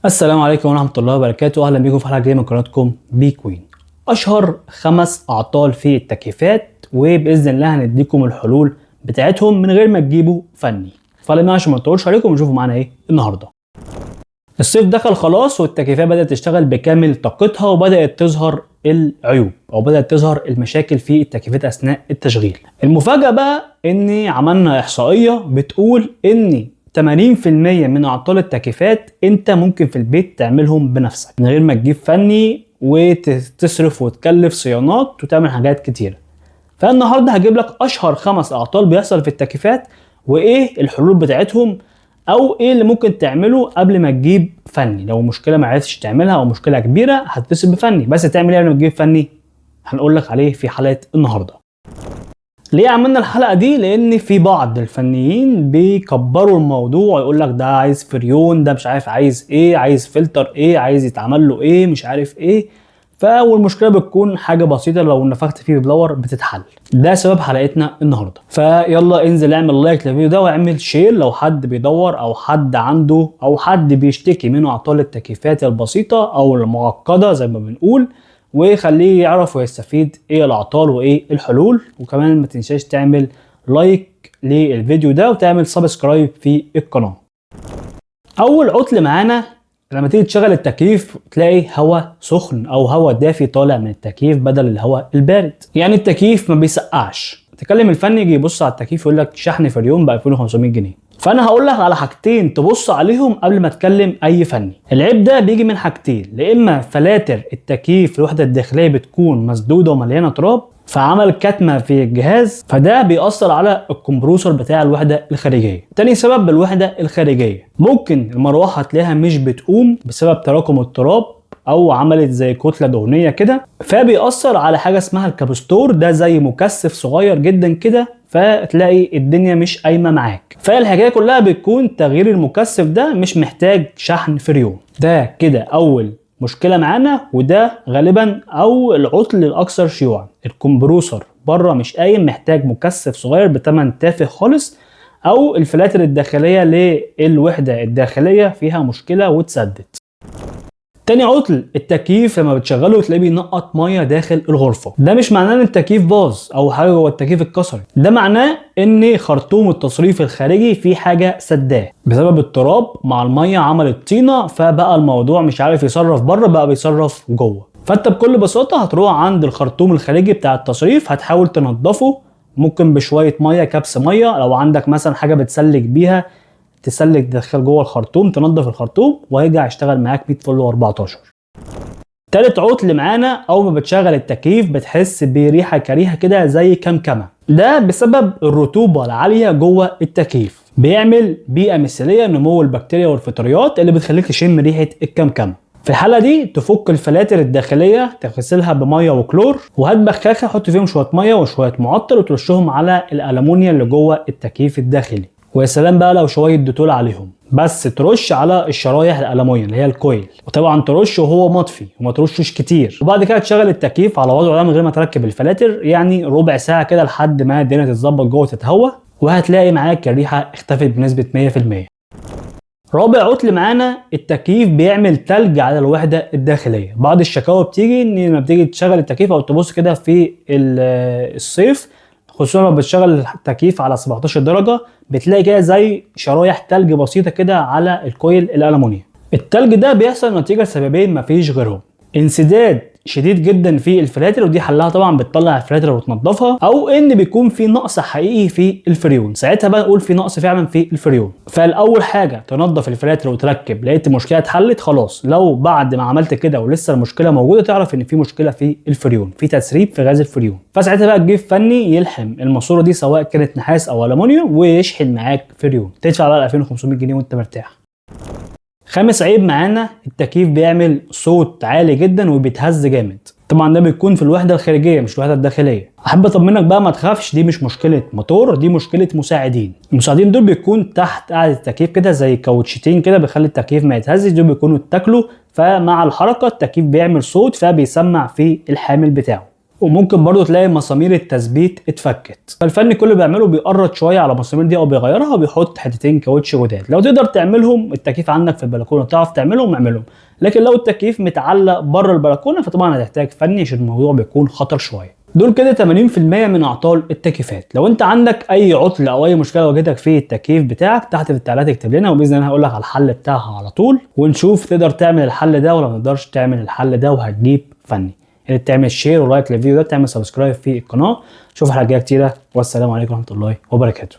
السلام عليكم ورحمة الله وبركاته. أهلا بيكم في حلقة جديدة من قناتكم بي كوين. أشهر 5 أعطال في التكييفات، وبإذن الله هنديكم الحلول بتاعتهم من غير ما تجيبوا فني. فلما عشان ما نطولش عليكم ونشوفوا معانا إيه النهاردة. الصيف دخل خلاص والتكييفات بدأت تشتغل بكامل طاقتها، وبدأت تظهر العيوب أو بدأت تظهر المشاكل في التكييفات أثناء التشغيل. المفاجأة بقى إن عملنا إحصائية بتقول إن 80% من اعطال التكييفات انت ممكن في البيت تعملهم بنفسك من غير ما تجيب فني وتصرف وتكلف صيانات وتعمل حاجات كتيرة. فالنهارده هجيب لك اشهر 5 اعطال بيحصل في التكييفات وايه الحلول بتاعتهم، او ايه اللي ممكن تعمله قبل ما تجيب فني. لو مشكلة ما عرفتش تعملها او مشكلة كبيرة هتتصل بفني، بس تعمل ايه قبل ما تجيب فني هنقول لك عليه في حلقة النهارده. ليه عملنا الحلقة دي؟ لان في بعض الفنيين بيكبروا الموضوع ويقول لك ده عايز فريون، ده مش عارف عايز ايه، عايز فلتر ايه، عايز يتعمل له ايه، مش عارف ايه. والمشكلة بتكون حاجة بسيطة لو نفخت فيه ببلور بتتحل. ده سبب حلقتنا النهاردة. فيلا انزل اعمل لايك للفيديو ده واعمل شير لو حد بيدور او حد عنده او حد بيشتكي من اعطال التكييفات البسيطة او المعقدة زي ما بنقول، وخليه يعرف ويستفيد ايه الاعطال وايه الحلول. وكمان ما تنساش تعمل لايك للفيديو ده وتعمل سبسكرايب في القناة. اول عطل معانا لما تيجي تشغل التكييف تلاقي هواء سخن او هواء دافي طالع من التكييف بدل الهواء البارد. يعني التكييف ما بيسقعش. تكلم الفني يجي يبص على التكييف يقول لك شحن فريون ب 2500 جنيه. فانا هقول لك على حاجتين تبص عليهم قبل ما تكلم اي فني. العيب ده بيجي من حاجتين، لا اما فلاتر التكييف الوحده الداخليه بتكون مسدوده ومليانه تراب فعمل كتمه في الجهاز، فده بيأثر على الكمبروسر بتاع الوحده الخارجيه. تاني سبب الوحده الخارجيه، ممكن المروحه تلاقيها مش بتقوم بسبب تراكم التراب او عملت زي كتله دهنيه كده، فبيأثر على حاجه اسمها الكابستور. ده زي مكثف صغير جدا كده، فتلاقي الدنيا مش قايمه معاك. فالحكايه كلها بتكون تغيير المكثف ده مش محتاج شحن فريون. ده كده اول مشكله معانا، وده غالبا او العطل الاكثر شيوعا. الكمبروسر بره مش قايم، محتاج مكثف صغير بتمن تافه خالص، او الفلاتر الداخليه للوحده الداخليه فيها مشكله واتسدت. تاني عطل، التكييف لما بتشغله تلاقيه بينقط ميه داخل الغرفه. ده مش معناه ان التكييف باظ او حاجه جوه التكييف اتكسرت، ده معناه ان خرطوم التصريف الخارجي فيه حاجه سداه بسبب التراب مع الميه، عملت طينه فبقى الموضوع مش عارف يصرف بره، بقى بيصرف جوه. فانت بكل بساطه هتروح عند الخرطوم الخارجي بتاع التصريف، هتحاول تنضفه ممكن بشويه ميه، كبس ميه. لو عندك مثلا حاجه بتسلك بيها تسلك تدخل جوه الخرطوم، تنظف الخرطوم وهيرجع يشتغل معاك 100 فل و14. تالت عطل معانا، اول ما بتشغل التكييف بتحس بريحه كريهه كده زي كمكمه. ده بسبب الرطوبه العاليه جوه التكييف، بيعمل بيئه مثاليه لنمو البكتيريا والفطريات اللي بتخليك تشم ريحه الكمكمه. في الحاله دي تفك الفلاتر الداخليه، تغسلها بميه وكلور، وهات بخاخه حط فيهم شويه ميه وشويه معطر وترشهم على الالومنيا اللي جوه التكييف الداخلي. ويا سلام بقى لو شويه ديتول عليهم، بس ترش على الشرايح الالومنيا اللي هي الكويل، وطبعا ترش وهو مطفي وما ترشش كتير. وبعد كده تشغل التكييف على وضعه ده من غير ما تركب الفلاتر، يعني ربع ساعه كده لحد ما الدنيا تتظبط جوه تتهوى، وهتلاقي معاك الريحه اختفت بنسبه 100%. رابع عطل معانا، التكييف بيعمل تلج على الوحده الداخليه. بعض الشكاوى بتيجي ان لما بتيجي تشغل التكييف او تبص كده في الصيف، خصوصا لو بتشغل التكييف على 17 درجه، بتلاقي كده زي شرايح تلج بسيطه كده على الكويل الالومنيوم. التلج ده بيحصل نتيجه سببين مفيش غيرهم: انسداد شديد جدا في الفلاتر، ودي حلها طبعا بتطلع الفلاتر وتنضفها، او ان بيكون في نقص حقيقي في الفريون. ساعتها بقى نقول في نقص فعلا في الفريون. فالاول حاجه تنضف الفلاتر وتركب، لقيت المشكله اتحلت خلاص. لو بعد ما عملت كده ولسه المشكله موجوده، تعرف ان في مشكله في الفريون، في تسريب في غاز الفريون. فساعتها بقى تجيب فني يلحم الماسوره دي سواء كانت نحاس او الومنيوم ويشحن معاك فريون، تدفع بقى 2500 جنيه وانت مرتاح. خامس عيب معانا، التكييف بيعمل صوت عالي جدا وبيتهز جامد. طبعا ده بيكون في الوحده الخارجيه مش الوحده الداخليه. احب اطمنك بقى ما تخافش، دي مش مشكله موتور، دي مشكله مساعدين. المساعدين دول بيكون تحت قاعده التكييف كده زي كاوتشتين كده بيخلي التكييف ما يتهزش، دول بيكونوا اتاكلوا، فمع الحركه التكييف بيعمل صوت فبيسمع في الحامل بتاعه. وممكن برضو تلاقي مسامير التثبيت اتفكت. فالفني كل اللي بيعمله بيقرط شويه على المسامير دي او بيغيرها وبيحط حتتين كاوتش جداد. لو تقدر تعملهم، التكييف عندك في البلكونه تعرف تعملهم اعملهم، لكن لو التكييف متعلق بره البلكونه فطبعا هتحتاج فني عشان الموضوع بيكون خطر شويه. دول كده 80% من اعطال التكييفات. لو انت عندك اي عطل او اي مشكله واجهتك في التكييف بتاعك تحت في التعليقات اكتب لنا، وباذن الله هقول لك على الحل بتاعها على طول، ونشوف تقدر تعمل الحل ده ولا ما تقدرش تعمل الحل ده وهتجيب فني. يعني تعمل شير ولايك للفيديو ده، تعمل سبسكرايب في القناه. اشوف حلقات كتيره، والسلام عليكم ورحمه الله وبركاته.